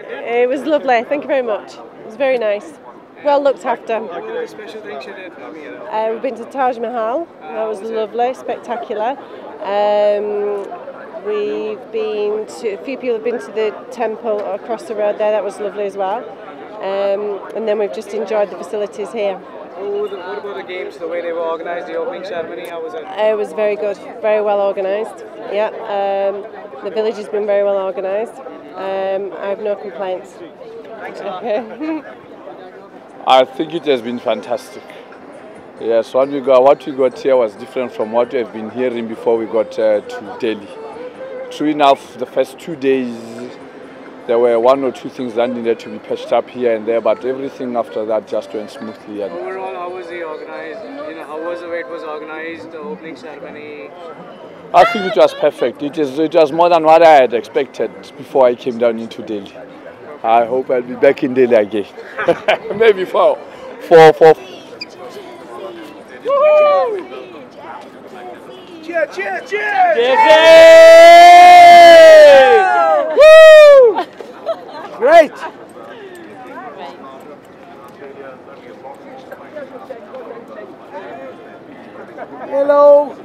It was lovely. Thank you very much. It was very nice. Well looked after. Special things you did for me. We've been to Taj Mahal. That was lovely, spectacular. We've been to, a few people have been to the temple across the road there. That was lovely as well. And then we've just enjoyed the facilities here. What about the games, the way they were organised, the opening ceremony, how was it? It was very good, very well organised. Yeah, the village has been very well organised. I have no complaints. Thanks a lot. I think it has been fantastic. Yes, what we got here was different from what we have been hearing before we got to Delhi. True enough, the first 2 days there were one or two things that needed to be patched up here and there, but everything after that just went smoothly. And overall, how was it organised? How was the way it was organised, the opening ceremony? I think it was perfect. It was more than what I had expected before I came down into Delhi. I hope I'll be back in Delhi again. Maybe for. Cheer, cheer, cheer! Woo! Great! Hello!